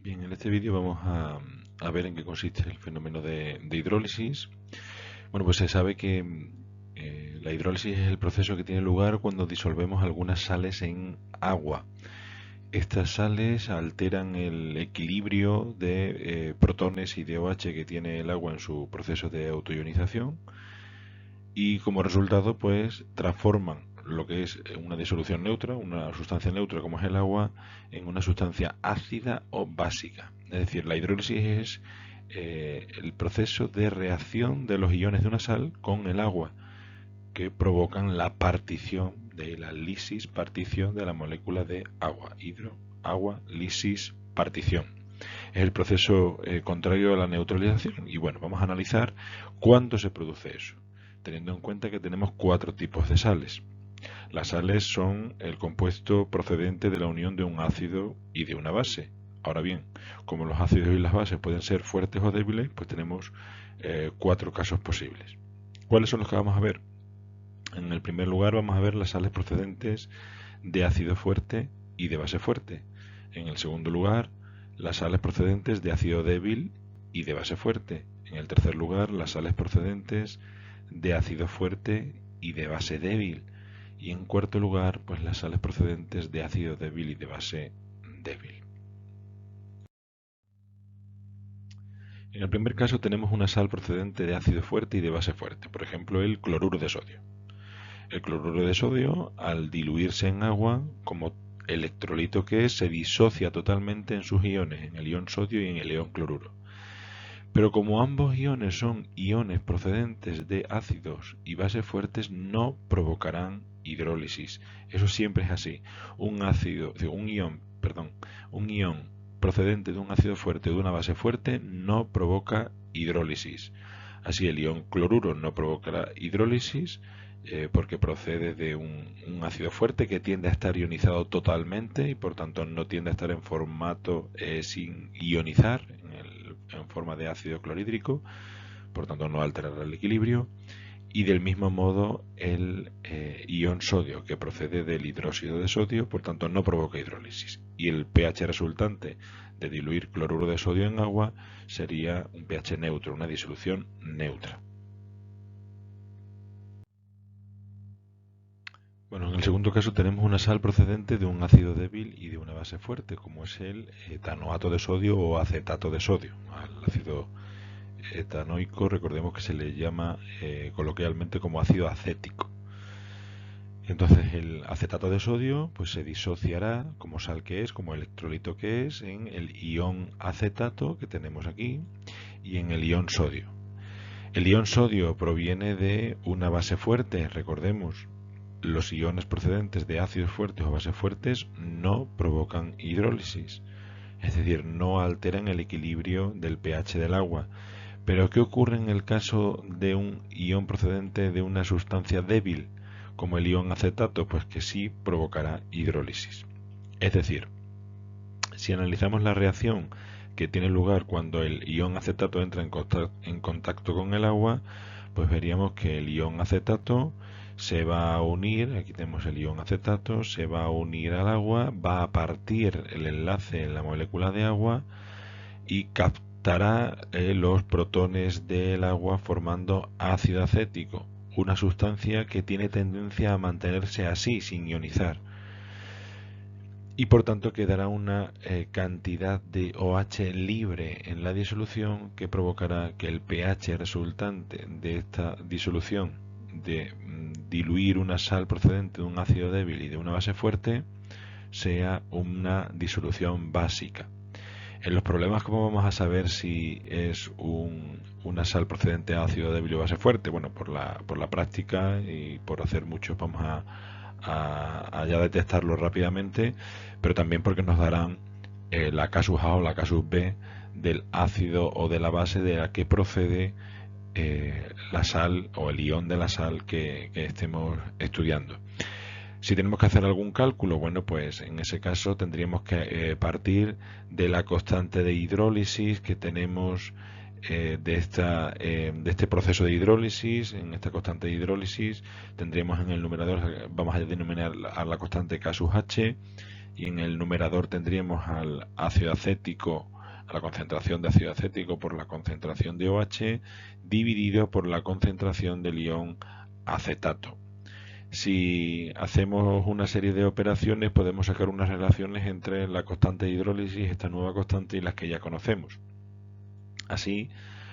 Bien, en este vídeo vamos a ver en qué consiste el fenómeno de hidrólisis. Bueno, pues se sabe que la hidrólisis es el proceso que tiene lugar cuando disolvemos algunas sales en agua. Estas sales alteran el equilibrio de protones y de OH que tiene el agua en su proceso de autoionización y como resultado pues transforman lo que es una disolución neutra, una sustancia neutra como es el agua, en una sustancia ácida o básica. Es decir, la hidrólisis es el proceso de reacción de los iones de una sal con el agua que provocan la partición de la lisis, partición de la molécula de agua. Agua, lisis, partición. Es el proceso contrario a la neutralización. Y bueno, vamos a analizar cuándo se produce eso, teniendo en cuenta que tenemos 4 tipos de sales. Las sales son el compuesto procedente de la unión de un ácido y de una base. Ahora bien, como los ácidos y las bases pueden ser fuertes o débiles, pues tenemos 4 casos posibles. ¿Cuáles son los que vamos a ver? En el primer lugar vamos a ver las sales procedentes de ácido fuerte y de base fuerte. En el segundo lugar, las sales procedentes de ácido débil y de base fuerte. En el tercer lugar, las sales procedentes de ácido fuerte y de base débil. Y en cuarto lugar, pues las sales procedentes de ácido débil y de base débil. En el primer caso tenemos una sal procedente de ácido fuerte y de base fuerte, por ejemplo el cloruro de sodio. El cloruro de sodio, al diluirse en agua, como electrolito que es, se disocia totalmente en sus iones, en el ion sodio y en el ion cloruro. Pero como ambos iones son iones procedentes de ácidos y bases fuertes, no provocarán hidrólisis. Eso siempre es así. Un ion procedente de un ácido fuerte o de una base fuerte no provoca hidrólisis. Así el ion cloruro no provocará hidrólisis porque procede de un ácido fuerte que tiende a estar ionizado totalmente y por tanto no tiende a estar en formato sin ionizar, en forma de ácido clorhídrico, por tanto no alterará el equilibrio. Y del mismo modo el ion sodio, que procede del hidróxido de sodio, por tanto no provoca hidrólisis. Y el pH resultante de diluir cloruro de sodio en agua sería un pH neutro, una disolución neutra. Bueno, en el segundo caso tenemos una sal procedente de un ácido débil y de una base fuerte, como es el etanoato de sodio o acetato de sodio. Al ácido etanoico recordemos que se le llama coloquialmente como ácido acético. Entonces el acetato de sodio pues se disociará como sal que es, como electrolito que es, en el ion acetato que tenemos aquí y en el ion sodio. El ion sodio proviene de una base fuerte, recordemos, los iones procedentes de ácidos fuertes o bases fuertes no provocan hidrólisis, es decir, no alteran el equilibrio del pH del agua. Pero ¿qué ocurre en el caso de un ion procedente de una sustancia débil, como el ion acetato? Pues que sí provocará hidrólisis. Es decir, si analizamos la reacción que tiene lugar cuando el ion acetato entra en contacto con el agua, pues veríamos que el ion acetato se va a unir, aquí tenemos el ion acetato, se va a unir al agua, va a partir el enlace en la molécula de agua y captará los protones del agua formando ácido acético, una sustancia que tiene tendencia a mantenerse así, sin ionizar. Y por tanto quedará una cantidad de OH libre en la disolución que provocará que el pH resultante de esta disolución de diluir una sal procedente de un ácido débil y de una base fuerte sea una disolución básica. En los problemas, ¿cómo vamos a saber si es una sal procedente de ácido débil o base fuerte? Bueno, por la práctica y por hacer muchos vamos a ya detectarlo rápidamente, pero también porque nos darán la casus A o la casus B del ácido o de la base de la que procede la sal o el ion de la sal que estemos estudiando. Si tenemos que hacer algún cálculo, bueno, pues en ese caso tendríamos que partir de la constante de hidrólisis que tenemos de este proceso de hidrólisis. En esta constante de hidrólisis tendríamos en el numerador, vamos a denominar a la constante K sub H, y en el numerador tendríamos al ácido acético a la concentración de ácido acético por la concentración de OH dividido por la concentración del ion acetato. Si hacemos una serie de operaciones podemos sacar unas relaciones entre la constante de hidrólisis, esta nueva constante, y las que ya conocemos. Así,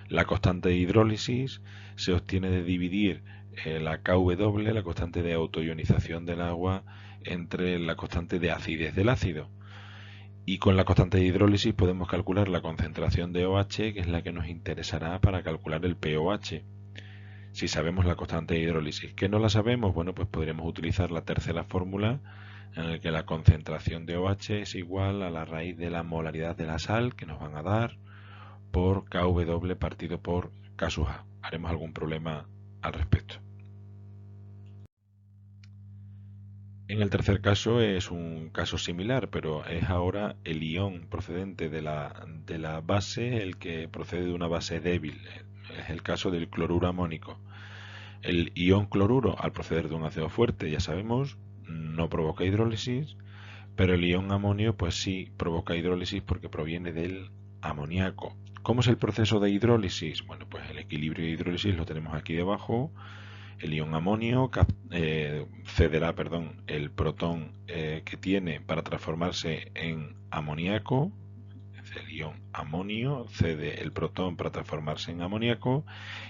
la constante de hidrólisis se obtiene de dividir la Kw, la constante de autoionización del agua, entre la constante de acidez del ácido. Y con la constante de hidrólisis podemos calcular la concentración de OH, que es la que nos interesará para calcular el pOH. Si sabemos la constante de hidrólisis, ¿qué no la sabemos? Bueno, pues podríamos utilizar la tercera fórmula, en la que la concentración de OH es igual a la raíz de la molaridad de la sal, que nos van a dar, por Kw partido por K sub A. Haremos algún problema al respecto. En el tercer caso es un caso similar, pero es ahora el ion procedente de la base el que procede de una base débil. Es el caso del cloruro amónico. El ion cloruro, al proceder de un ácido fuerte, ya sabemos, no provoca hidrólisis, pero el ion amonio pues sí provoca hidrólisis porque proviene del amoníaco. ¿Cómo es el proceso de hidrólisis? Bueno, pues el equilibrio de hidrólisis lo tenemos aquí debajo. El ion amonio cederá el protón que tiene para transformarse en amoníaco. El ion amonio cede el protón para transformarse en amoníaco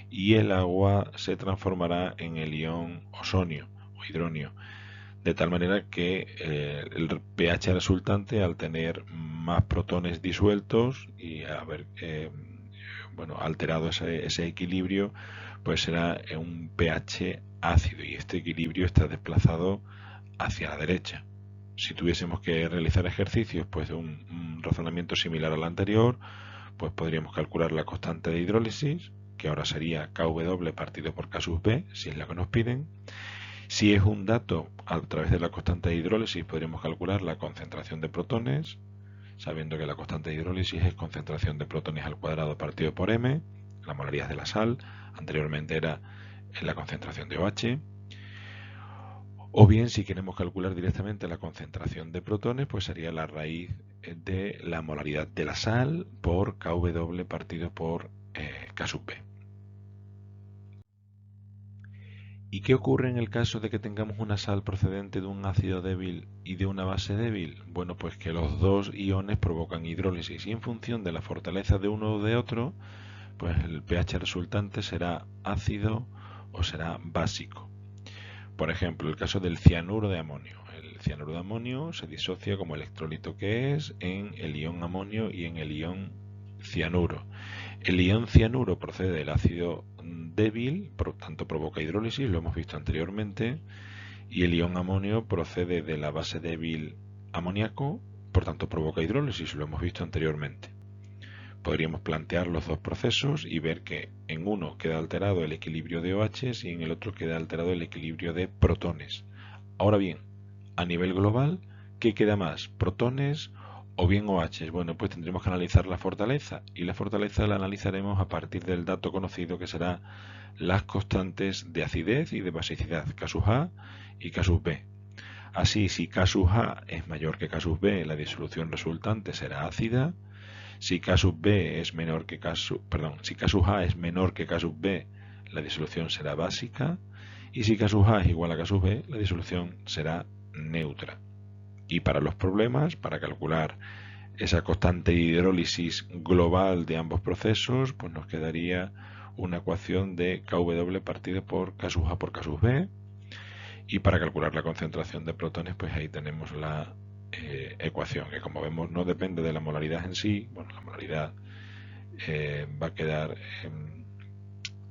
y el agua se transformará en el ion osonio o hidronio. De tal manera que el pH resultante, al tener más protones disueltos y haber alterado ese equilibrio, pues será un pH ácido, y este equilibrio está desplazado hacia la derecha. Si tuviésemos que realizar ejercicios pues de un razonamiento similar al anterior, pues podríamos calcular la constante de hidrólisis, que ahora sería Kw partido por K sub B, si es la que nos piden. Si es un dato, a través de la constante de hidrólisis podríamos calcular la concentración de protones, sabiendo que la constante de hidrólisis es concentración de protones al cuadrado partido por m, la molaridad de la sal, anteriormente era la concentración de OH. O bien, si queremos calcular directamente la concentración de protones, pues sería la raíz de la molaridad de la sal por Kw partido por K sub B. ¿Y qué ocurre en el caso de que tengamos una sal procedente de un ácido débil y de una base débil? Bueno, pues que los dos iones provocan hidrólisis, y en función de la fortaleza de uno o de otro, pues el pH resultante será ácido o será básico. Por ejemplo, el caso del cianuro de amonio. El cianuro de amonio se disocia como electrolito que es en el ion amonio y en el ion cianuro. El ion cianuro procede del ácido débil, por tanto provoca hidrólisis, lo hemos visto anteriormente, y el ion amonio procede de la base débil amoníaco, por tanto provoca hidrólisis, lo hemos visto anteriormente. Podríamos plantear los dos procesos y ver que en uno queda alterado el equilibrio de OH y en el otro queda alterado el equilibrio de protones. Ahora bien, a nivel global, ¿qué queda más? ¿Protones o bien OH? Bueno, pues tendremos que analizar la fortaleza, y la fortaleza la analizaremos a partir del dato conocido, que será las constantes de acidez y de basicidad, K sub A y K sub B. Así, si K sub A es mayor que K sub B, la disolución resultante será ácida. Si K sub B es menor que si K sub A es menor que K sub B, la disolución será básica, y si K sub A es igual a K sub B, la disolución será neutra. Y para los problemas, para calcular esa constante de hidrólisis global de ambos procesos, pues nos quedaría una ecuación de Kw partido por K sub A por K sub B, y para calcular la concentración de protones, pues ahí tenemos la ecuación, que como vemos no depende de la molaridad en sí. Bueno, la molaridad va a quedar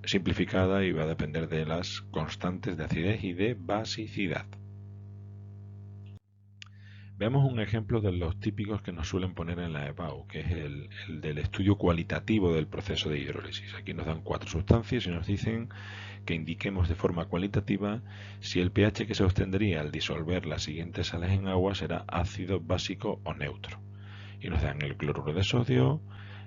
simplificada y va a depender de las constantes de acidez y de basicidad. Veamos un ejemplo de los típicos que nos suelen poner en la EBAU, que es el del estudio cualitativo del proceso de hidrólisis. Aquí nos dan 4 sustancias y nos dicen que indiquemos de forma cualitativa si el pH que se obtendría al disolver las siguientes sales en agua será ácido, básico o neutro. Y nos dan el cloruro de sodio,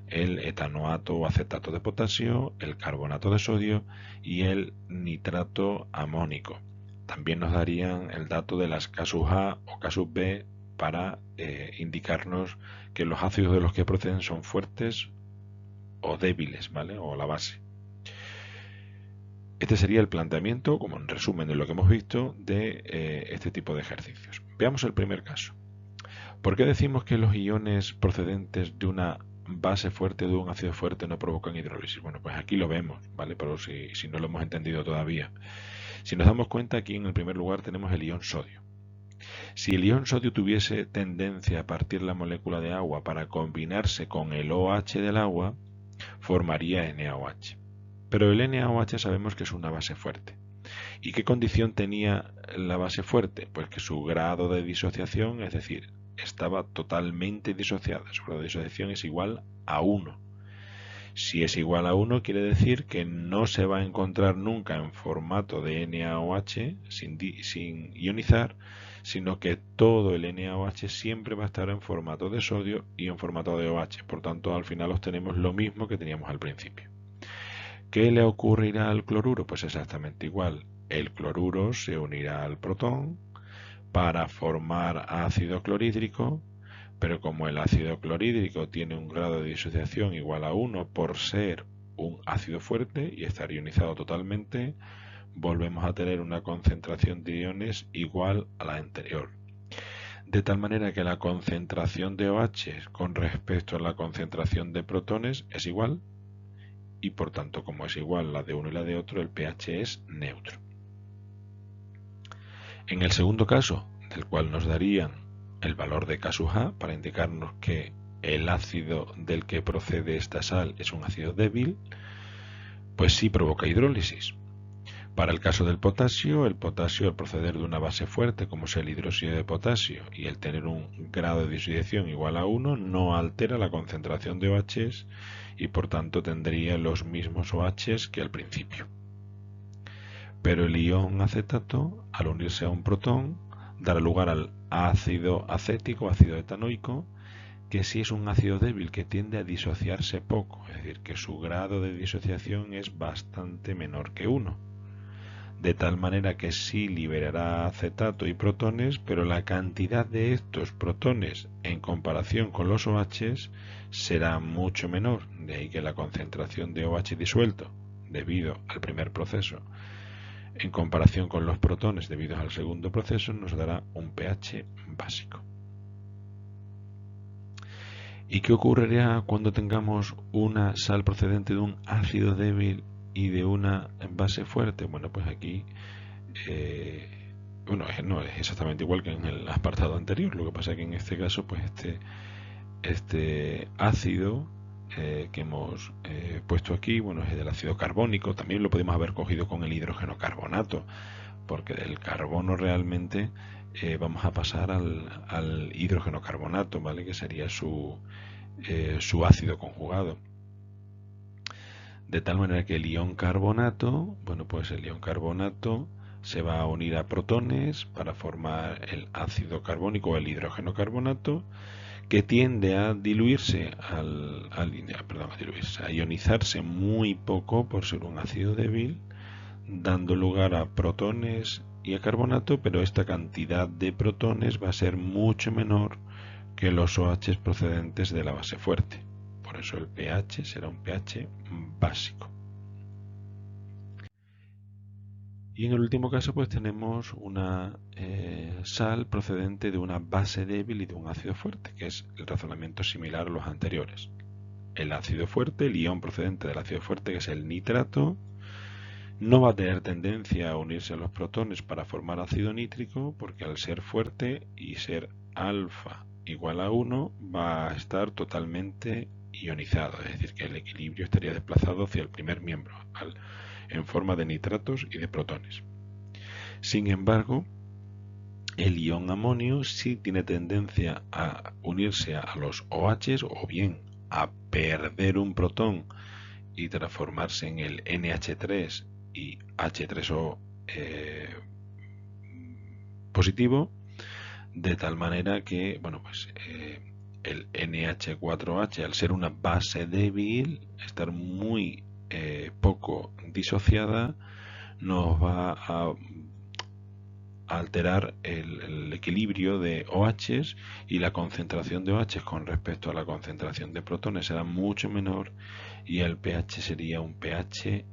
el etanoato o acetato de potasio, el carbonato de sodio y el nitrato amónico. También nos darían el dato de las K sub A o K sub B para indicarnos que los ácidos de los que proceden son fuertes o débiles, ¿vale? O la base. Este sería el planteamiento, como en resumen de lo que hemos visto, de este tipo de ejercicios. Veamos el primer caso. ¿Por qué decimos que los iones procedentes de una base fuerte o de un ácido fuerte no provocan hidrólisis? Bueno, pues aquí lo vemos, ¿vale? Pero si no lo hemos entendido todavía. Si nos damos cuenta, aquí en el primer lugar tenemos el ion sodio. Si el ion sodio tuviese tendencia a partir la molécula de agua para combinarse con el OH del agua, formaría NaOH. Pero el NaOH sabemos que es una base fuerte. ¿Y qué condición tenía la base fuerte? Pues que su grado de disociación, es decir, estaba totalmente disociada. Su grado de disociación es igual a 1. Si es igual a 1, quiere decir que no se va a encontrar nunca en formato de NaOH sin ionizar, sino que todo el NaOH siempre va a estar en formato de sodio y en formato de OH. Por tanto, al final obtenemos lo mismo que teníamos al principio. ¿Qué le ocurrirá al cloruro? Pues exactamente igual. El cloruro se unirá al protón para formar ácido clorhídrico, pero como el ácido clorhídrico tiene un grado de disociación igual a 1 por ser un ácido fuerte y estar ionizado totalmente, volvemos a tener una concentración de iones igual a la anterior. De tal manera que la concentración de OH con respecto a la concentración de protones es igual, y por tanto, como es igual la de uno y la de otro, el pH es neutro. En el segundo caso, del cual nos darían el valor de K sub A para indicarnos que el ácido del que procede esta sal es un ácido débil, pues sí provoca hidrólisis. Para el caso del potasio, el potasio al proceder de una base fuerte como es el hidróxido de potasio y el tener un grado de disociación igual a 1 no altera la concentración de OHs y por tanto tendría los mismos OHs que al principio. Pero el ion acetato, al unirse a un protón, dará lugar al ácido acético, ácido etanoico, que sí es un ácido débil que tiende a disociarse poco, es decir, que su grado de disociación es bastante menor que 1. De tal manera que sí liberará acetato y protones, pero la cantidad de estos protones en comparación con los OHs será mucho menor, de ahí que la concentración de OH disuelto, debido al primer proceso, en comparación con los protones debido al segundo proceso, nos dará un pH básico. ¿Y qué ocurrirá cuando tengamos una sal procedente de un ácido débil y de una base fuerte? Bueno, pues aquí no es exactamente igual que en el apartado anterior. Lo que pasa es que en este caso, pues este ácido que hemos puesto aquí, bueno, es del ácido carbónico. También lo podemos haber cogido con el hidrógeno carbonato, porque del carbono realmente vamos a pasar al hidrógeno carbonato, ¿vale? Que sería su ácido conjugado. De tal manera que el ion carbonato, bueno, pues el ion carbonato se va a unir a protones para formar el ácido carbónico o el hidrógeno carbonato, que tiende a diluirse, a ionizarse muy poco por ser un ácido débil, dando lugar a protones y a carbonato, pero esta cantidad de protones va a ser mucho menor que los OH procedentes de la base fuerte. Por eso el pH será un pH básico. Y en el último caso pues tenemos una sal procedente de una base débil y de un ácido fuerte, que es el razonamiento similar a los anteriores. El ácido fuerte, el ion procedente del ácido fuerte, que es el nitrato, no va a tener tendencia a unirse a los protones para formar ácido nítrico, porque al ser fuerte y ser alfa igual a 1 va a estar totalmente ionizado, es decir, que el equilibrio estaría desplazado hacia el primer miembro, en forma de nitratos y de protones. Sin embargo, el ion amonio sí tiene tendencia a unirse a los OHs o bien a perder un protón y transformarse en el NH3 y H3O positivo, de tal manera que, bueno, pues el NH4H, al ser una base débil, estar muy poco disociada, nos va a alterar el equilibrio de OHs, y la concentración de OHs con respecto a la concentración de protones será mucho menor y el pH sería un pH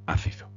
ácido.